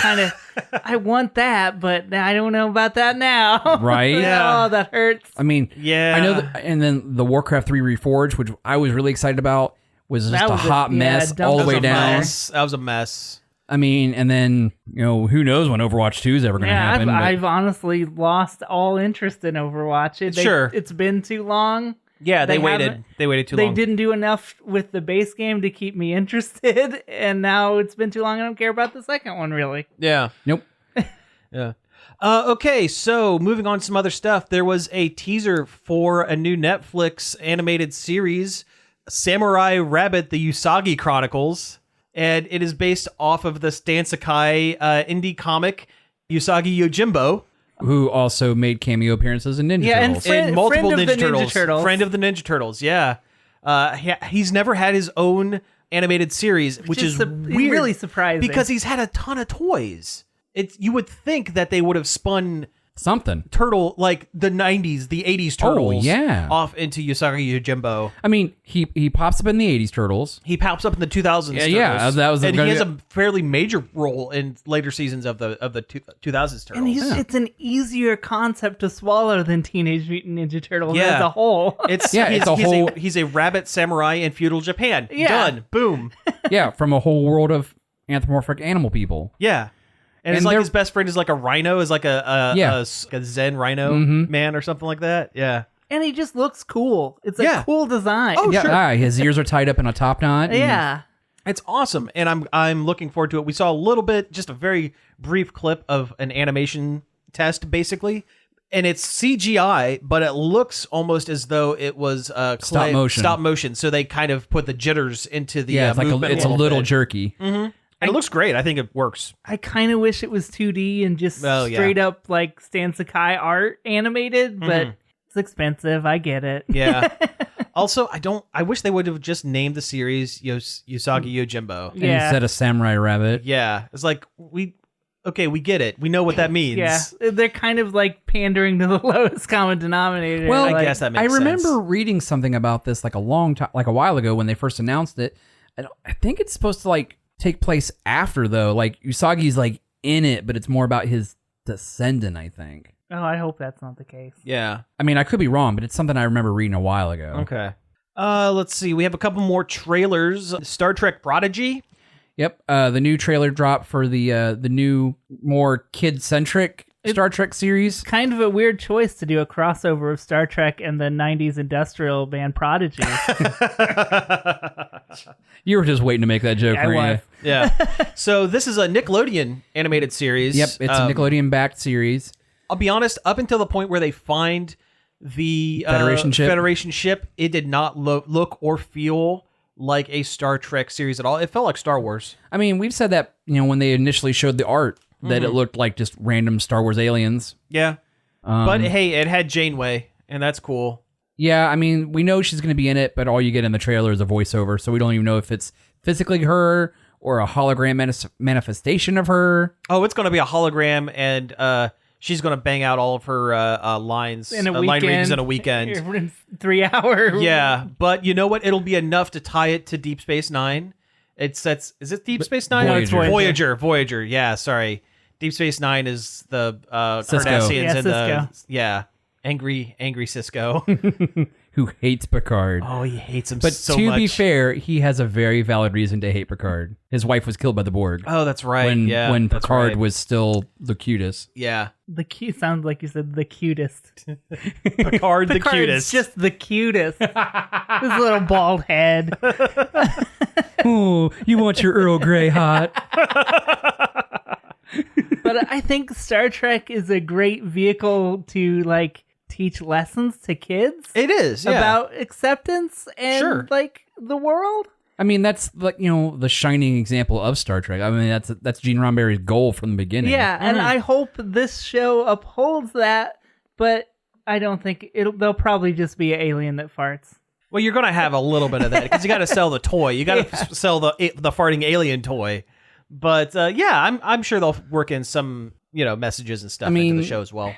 I want that, but I don't know about that now. Right? Yeah. Oh, that hurts. I mean, yeah. I know and then the Warcraft 3 Reforged, which I was really excited about, was just a hot mess all the way down. That was a mess. I mean, and then, who knows when Overwatch 2 is ever going to happen. I've honestly lost all interest in Overwatch. It's been too long. Yeah, they waited too long. They didn't do enough with the base game to keep me interested, and now it's been too long. I don't care about the second one, really. Yeah. Nope. Yeah. Okay, so moving on to some other stuff. There was a teaser for a new Netflix animated series, Samurai Rabbit: The Usagi Chronicles, and it is based off of the Stan Sakai indie comic Usagi Yojimbo. who also made cameo appearances in Ninja Turtles. In multiple friend of Ninja the Ninja Turtles. Turtles. Friend of the Ninja Turtles, yeah. He's never had his own animated series, which is weird. really surprising. Because he's had a ton of toys. You would think that they would have spun something turtle like the 90s, the 80s Turtles off into Usagi Yojimbo. I mean, he pops up in the 80s Turtles. He pops up in the 2000s Turtles. Yeah, that was and he has a fairly major role in later seasons of the 2000s Turtles. And it's an easier concept to swallow than Teenage Mutant Ninja Turtles as a whole. He's a rabbit samurai in feudal Japan. Yeah. Done. Boom. Yeah, from a whole world of anthropomorphic animal people. Yeah. And it's like his best friend is like a rhino, is like a Zen rhino man or something like that. Yeah. And he just looks cool. It's a cool design. Oh, yeah, sure. His ears are tied up in a top knot. Yeah. It's awesome. And I'm looking forward to it. We saw a little bit, just a very brief clip of an animation test, basically. And it's CGI, but it looks almost as though it was Stop motion. So they kind of put the jitters into the it's movement. It's a little jerky. Mm-hmm. And it looks great. I think it works. I kind of wish it was 2D and just straight up like Stan Sakai art animated, but it's expensive. I get it. Yeah. Also, I wish they would have just named the series Usagi Yojimbo. Instead of Samurai Rabbit. Yeah. It's like, we get it. We know what that means. Yeah. They're kind of like pandering to the lowest common denominator. Well, I guess that makes sense. I remember reading something about this like a while ago when they first announced it. I think it's supposed to like take place after, though. Like Usagi's like in it, but it's more about his descendant, I think. Oh, I hope that's not the case. Yeah. I mean, I could be wrong, but it's something I remember reading a while ago. Okay. Let's see. We have a couple more trailers. Star Trek Prodigy. Yep. The new trailer dropped for the new, more kid-centric Star Trek series. Kind of a weird choice to do a crossover of Star Trek and the 90s industrial band Prodigy. You were just waiting to make that joke, weren't you? Yeah. So this is a Nickelodeon animated series. Yep, it's a Nickelodeon-backed series. I'll be honest, up until the point where they find the Federation ship, it did not look or feel like a Star Trek series at all. It felt like Star Wars. I mean, we've said that, when they initially showed the art, that it looked like just random Star Wars aliens. Yeah. But hey, it had Janeway, and that's cool. Yeah, I mean, we know she's going to be in it, but all you get in the trailer is a voiceover, so we don't even know if it's physically her or a hologram manifestation of her. Oh, it's going to be a hologram, and she's going to bang out all of her lines, in a line readings in a weekend. In 3 hours. Yeah, but you know what? It'll be enough to tie it to Deep Space Nine. Is it Deep Space Nine? Voyager. Yeah, sorry. Deep Space Nine is the Cardassians and Cisco. Angry Cisco. Who hates Picard. Oh, he hates him but so much. But to be fair, he has a very valid reason to hate Picard. His wife was killed by the Borg. Oh, that's right. When Picard was still the cutest. Yeah. The cute sounds like you said the cutest. Picard the cutest. Just the cutest. His little bald head. Oh, you want your Earl Grey hot. But I think Star Trek is a great vehicle to like teach lessons to kids. It is, yeah. About acceptance and like the world. I mean, that's like, the shining example of Star Trek. I mean, that's Gene Roddenberry's goal from the beginning. Yeah, and I hope this show upholds that, but I don't think they'll probably just be an alien that farts. Well, you're going to have a little bit of that because you got to sell the toy. You got to sell the farting alien toy. But I'm sure they'll work in some, messages and stuff into the show as well.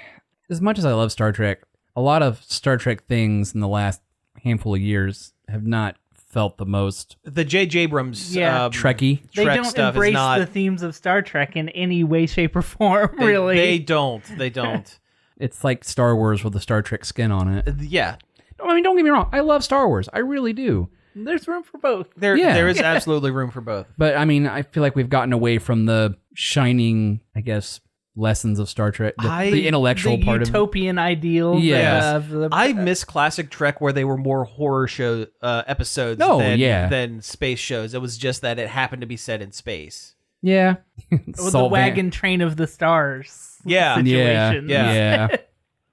As much as I love Star Trek, a lot of Star Trek things in the last handful of years have not felt the most. The J.J. Abrams Trekkie. They Trek don't stuff embrace is not the themes of Star Trek in any way, shape, or form. Really, They don't. It's like Star Wars with a Star Trek skin on it. Yeah. I mean, don't get me wrong. I love Star Wars. I really do. There's room for both. There is absolutely room for both. But I mean, I feel like we've gotten away from the shining, I guess, lessons of Star Trek, the intellectual part of it. The utopian ideals. Yes. I miss classic Trek where they were more horror show episodes than space shows. It was just that it happened to be set in space. Yeah. The wagon train of the stars. Yeah. Situations. Yeah.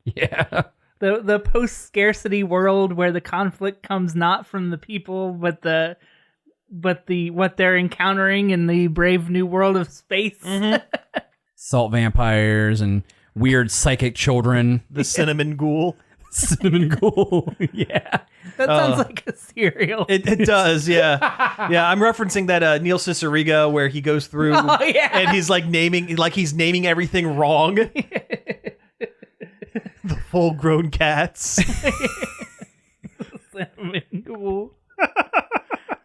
Yeah. The post-scarcity world where the conflict comes not from the people, but what they're encountering in the brave new world of space. Salt vampires, and weird psychic children. The cinnamon ghoul. Cinnamon ghoul. Yeah. That sounds like a cereal. It does, yeah. Yeah, I'm referencing that Neil Cicierega where he goes through and he's like naming everything wrong. The full-grown cats. Cinnamon ghoul.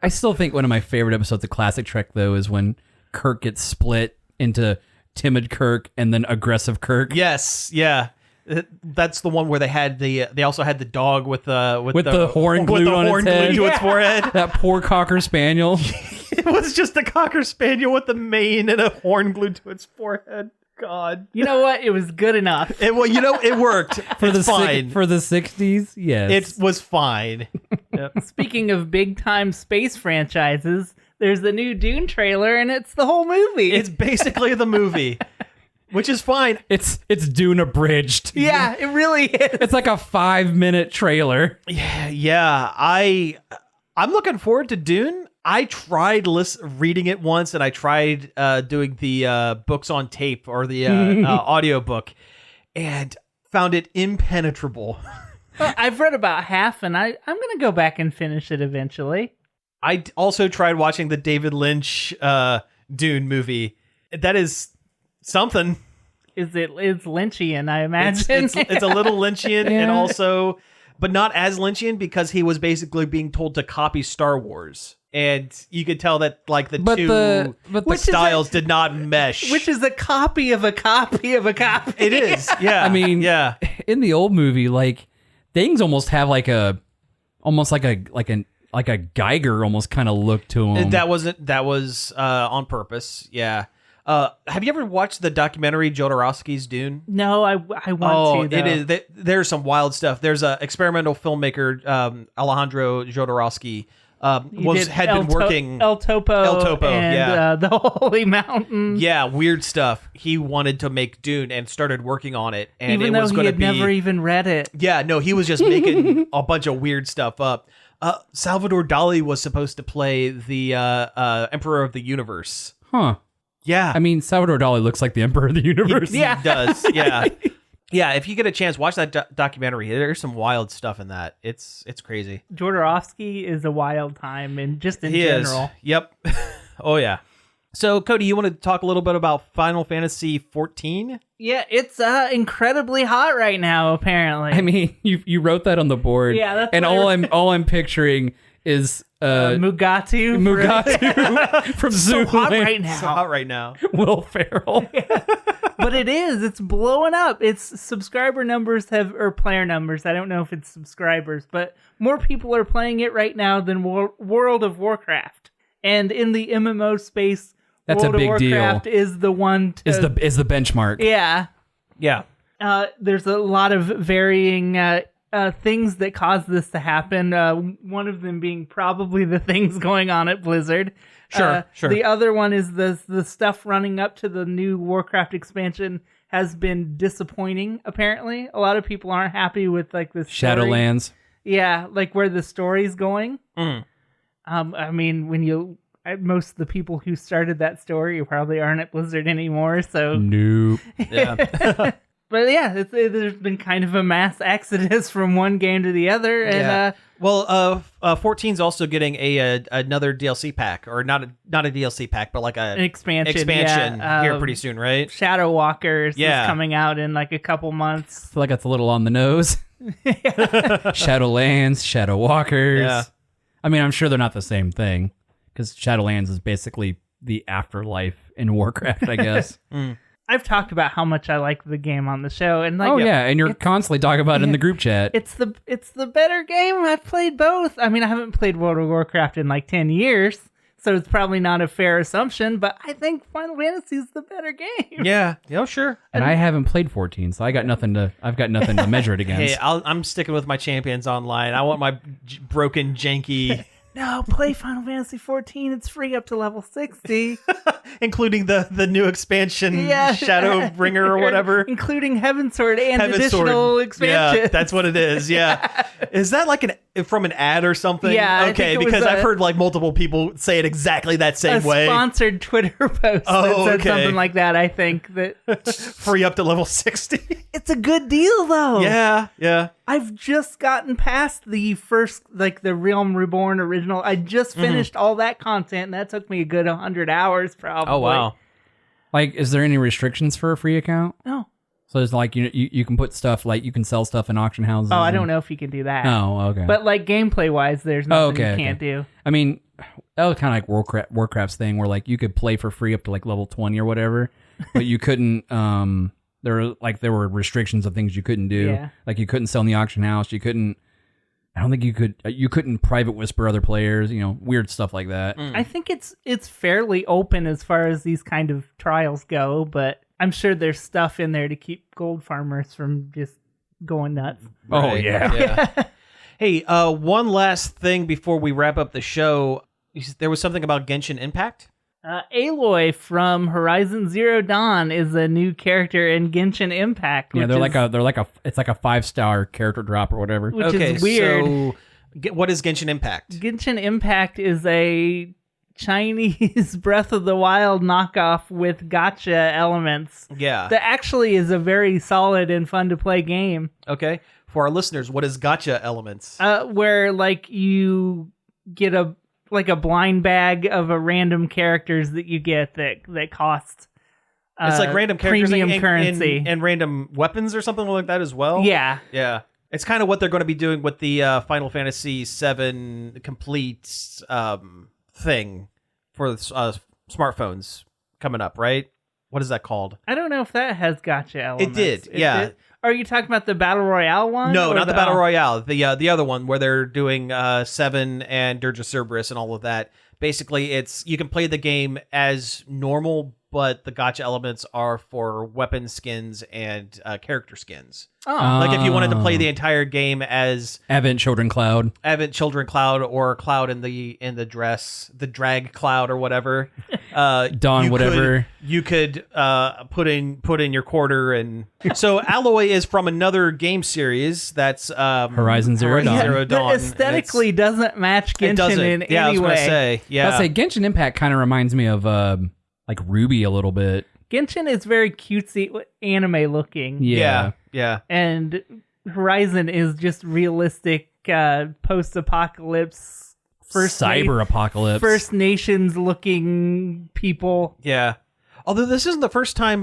I still think one of my favorite episodes of Classic Trek, though, is when Kirk gets split into timid Kirk and then aggressive Kirk. Yes, yeah. That's the one where they also had the dog with the horn glued on its head. to its forehead. That poor Cocker Spaniel. It was just a Cocker Spaniel with the mane and a horn glued to its forehead. God. You know what? It was good enough. It worked. For the fine. For the 60s, yes. It was fine. Yep. Speaking of big-time space franchises, there's the new Dune trailer, and it's the whole movie. It's basically the movie, which is fine. It's Dune abridged. Yeah, it really is. It's like a 5-minute trailer. Yeah. I'm looking forward to Dune. I tried reading it once, and I tried doing the books on tape or the audio book, and found it impenetrable. I've read about half, and I'm going to go back and finish it eventually. I also tried watching the David Lynch Dune movie. That is something. It's Lynchian, I imagine. It's a little Lynchian, and also, but not as Lynchian because he was basically being told to copy Star Wars. And you could tell that like the two styles did not mesh. Which is a copy of a copy of a copy. It is, yeah. I mean, yeah. In the old movie, like things almost have like a Geiger almost kind of look to them. That was on purpose. Yeah. Have you ever watched the documentary Jodorowsky's Dune? No, I want to. Though. It is. There's some wild stuff. There's a experimental filmmaker, Alejandro Jodorowsky. Had been working El Topo and the Holy Mountain. Yeah, weird stuff. He wanted to make Dune and started working on it, and even it though was he had never even read it. Yeah, no, he was just making a bunch of weird stuff up. Salvador Dali was supposed to play the Emperor of the Universe. Huh. Yeah. I mean, Salvador Dali looks like the Emperor of the Universe. He does. Yeah. Yeah, if you get a chance, watch that documentary. There's some wild stuff in that. It's crazy. Jodorowsky is a wild time, and just in he general. Is. Yep. Oh, yeah. So, Cody, you want to talk a little bit about Final Fantasy 14? Yeah, it's incredibly hot right now, apparently. I mean, you wrote that on the board. Yeah, that's and all I'm picturing is Mugatu from Zoom. So hot right now. So hot right now. Will Ferrell. But it's blowing up. Its subscriber numbers or player numbers. I don't know if it's subscribers, but more people are playing it right now than World of Warcraft. And in the MMO space, that's World a big of Warcraft deal. is the one is the benchmark. Yeah. Yeah. There's a lot of varying things that cause this to happen. One of them being probably the things going on at Blizzard. Sure. The other one is the stuff running up to the new Warcraft expansion has been disappointing. Apparently, a lot of people aren't happy with like this Shadowlands. Yeah, like where the story's going. Mm. I mean, most of the people who started that story probably aren't at Blizzard anymore. So nope. Yeah. But yeah, there's been kind of a mass exodus from one game to the other, and well, 14's also getting another DLC pack, or not a DLC pack, but like an expansion here pretty soon, right? Shadow Walkers is coming out in like a couple months. I feel like it's a little on the nose. Shadowlands, Shadow Walkers. Yeah. I mean, I'm sure they're not the same thing because Shadowlands is basically the afterlife in Warcraft, I guess. I've talked about how much I like the game on the show, and and you're constantly talking about it in the group chat. It's the better game. I've played both. I mean, I haven't played World of Warcraft in like 10 years, so it's probably not a fair assumption. But I think Final Fantasy is the better game. Yeah, sure. And I haven't played 14, so I've got nothing to measure it against. Hey, I'm sticking with my Champions Online. I want my broken, janky. No, play Final Fantasy 14. It's free up to level 60. Including the new expansion, Shadowbringer or whatever. Including Heaven Sword and additional expansions. Yeah, that's what it is, yeah. Is that like from an ad or something? Yeah. Okay, because I've heard like multiple people say it exactly that same way. A sponsored Twitter post that said something like that, I think. That free up to level 60. It's a good deal, though. Yeah. I've just gotten past the first, like, the Realm Reborn original. I just finished all that content, and that took me a good 100 hours, probably. Oh, wow. Like, is there any restrictions for a free account? No. So there's like, you can put stuff, like, you can sell stuff in auction houses. Oh, I don't know if you can do that. Oh, okay. But, like, gameplay-wise, there's nothing you can't do. I mean, that was kind of like Warcraft's thing, where, like, you could play for free up to, like, level 20 or whatever, but you couldn't, there were restrictions of things you couldn't do. Yeah. Like, you couldn't sell in the auction house, I don't think you couldn't private whisper other players, weird stuff like that. I think it's fairly open as far as these kind of trials go, but I'm sure there's stuff in there to keep gold farmers from just going nuts. Oh, yeah. Hey, one last thing before we wrap up the show. There was something about Genshin Impact? Aloy from Horizon Zero Dawn is a new character in Genshin Impact. Yeah, it's like a 5-star character drop or whatever. Which is weird. So what is Genshin Impact? Genshin Impact is a Chinese Breath of the Wild knockoff with gacha elements. Yeah. That actually is a very solid and fun to play game. Okay. For our listeners, what is gacha elements? Where like you get a blind bag of a random characters that you get that cost it's like random characters premium currency and random weapons or something like that as well. Yeah. It's kind of what they're going to be doing with the Final Fantasy VII Complete thing for smartphones coming up, right? What is that called? I don't know if that has gacha elements. It did. Are you talking about the Battle Royale one? No, not the Battle Royale. The other one where they're doing Seven and Dirge of Cerberus and all of that. Basically, you can play the game as normal, but the gacha elements are for weapon skins and character skins. Oh. Like if you wanted to play the entire game as Advent Children Cloud, or Cloud in the dress, the drag Cloud or whatever. Dawn, whatever. You could put in your quarter, and so Aloy is from another game series that's Horizon Zero Dawn. That aesthetically doesn't match Genshin in any way. I was gonna say, I'll say Genshin Impact kind of reminds me of like Ruby a little bit. Genshin is very cutesy, anime looking. Yeah. And Horizon is just realistic post-apocalypse, cyber-apocalypse. First Nations looking people. Yeah. Although this isn't the first time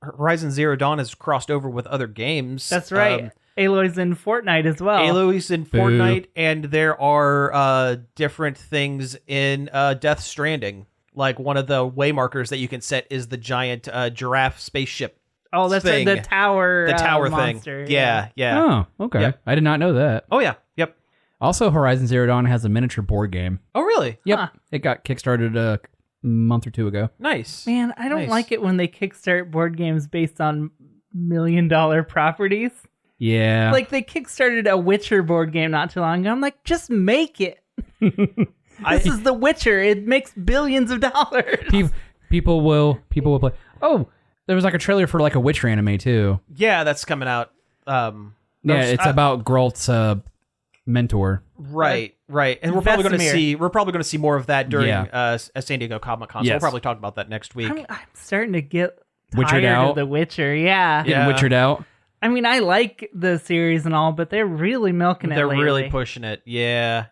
Horizon Zero Dawn has crossed over with other games. That's right. Aloy's in Fortnite as well. Aloy's in Fortnite, and there are different things in Death Stranding. Like one of the waymarkers that you can set is the giant giraffe spaceship. Oh, that's thing. Right, the tower monster. Thing. Yeah. Oh, okay. Yep. I did not know that. Oh, yeah. Yep. Also, Horizon Zero Dawn has a miniature board game. Oh, really? Yep. Huh. It got kickstarted a month or two ago. Nice. Man, I don't like it when they kickstart board games based on $1 million properties. Yeah. Like they kickstarted a Witcher board game not too long ago. I'm like, just make it. This is The Witcher. It makes billions of dollars. People will play. Oh, there was like a trailer for like a Witcher anime too. Yeah, that's coming out. It's about Geralt's mentor. Right. And we're probably going to see more of that during San Diego Comic-Con. So we'll probably talk about that next week. I'm starting to get Witchered tired out of The Witcher. Yeah. Getting witchered out. I mean, I like the series and all, but they're really milking it. They're lately. really pushing it. Yeah.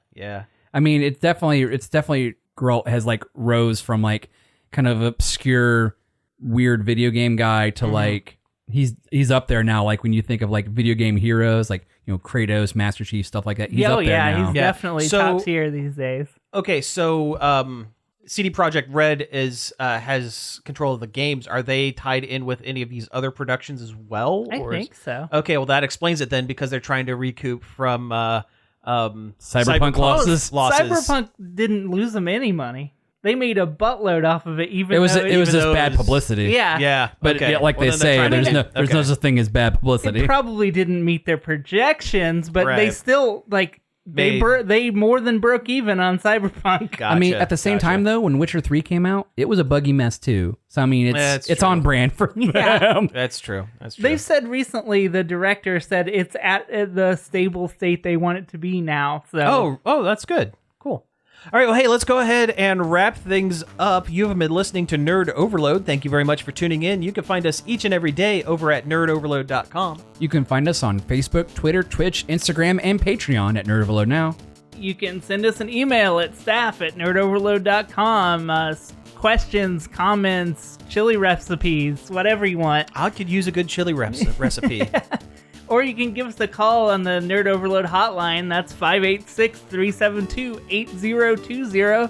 I mean, it's definitely Geralt has like rose from like kind of obscure, weird video game guy to like he's up there now. Like when you think of like video game heroes, like Kratos, Master Chief, stuff like that. He's up there now. He's definitely top tier these days. Okay, so CD Projekt Red has control of the games. Are they tied in with any of these other productions as well? I think so. Okay, well that explains it then, because they're trying to recoup from Cyberpunk losses. Cyberpunk didn't lose them any money. They made a buttload off of it. It was just bad publicity. Yeah. But they say, there's no such thing as bad publicity. It probably didn't meet their projections, but they still They more than broke even on Cyberpunk. Gotcha, I mean, at the same time, though, when Witcher 3 came out, it was a buggy mess, too. So, I mean, it's on brand for them. That's true. That's true. They've said recently, the director said it's at the stable state they want it to be now. So Oh, that's good. Cool. All right, well, hey, let's go ahead and wrap things up. You have been listening to Nerd Overload. Thank you very much for tuning in. You can find us each and every day over at nerdoverload.com. You can find us on Facebook, Twitter, Twitch, Instagram, and Patreon at Nerd Overload Now. You can send us an email at staff@nerdoverload.com. Questions, comments, chili recipes, whatever you want. I could use a good chili recipe. Or you can give us a call on the Nerd Overload hotline. That's 586-372-8020.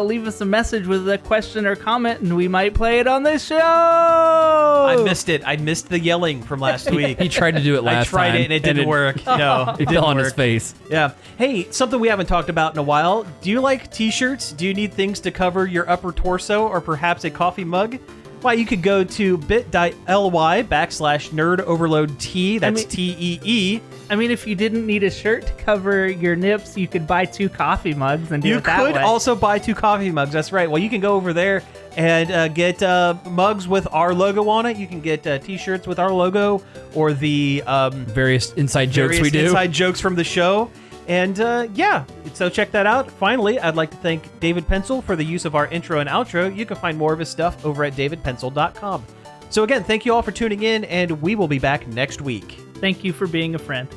Leave us a message with a question or comment, and we might play it on this show. I missed it. I missed the yelling from last week. He tried to do it last time. I tried it, and it didn't work. No, It fell on his face. Yeah. Hey, something we haven't talked about in a while. Do you like t-shirts? Do you need things to cover your upper torso or perhaps a coffee mug? Why, you could go to bit.ly/nerdoverloadT. That's TEE. I mean, if you didn't need a shirt to cover your nips, you could buy 2 coffee mugs and do it that way. You could also buy 2 coffee mugs. That's right. Well, you can go over there and get mugs with our logo on it. You can get t-shirts with our logo or the Various inside jokes we do. Inside jokes from the show. And yeah, so check that out. Finally, I'd like to thank David Pencil for the use of our intro and outro. You can find more of his stuff over at davidpencil.com. So again, thank you all for tuning in, and we will be back next week. Thank you for being a friend.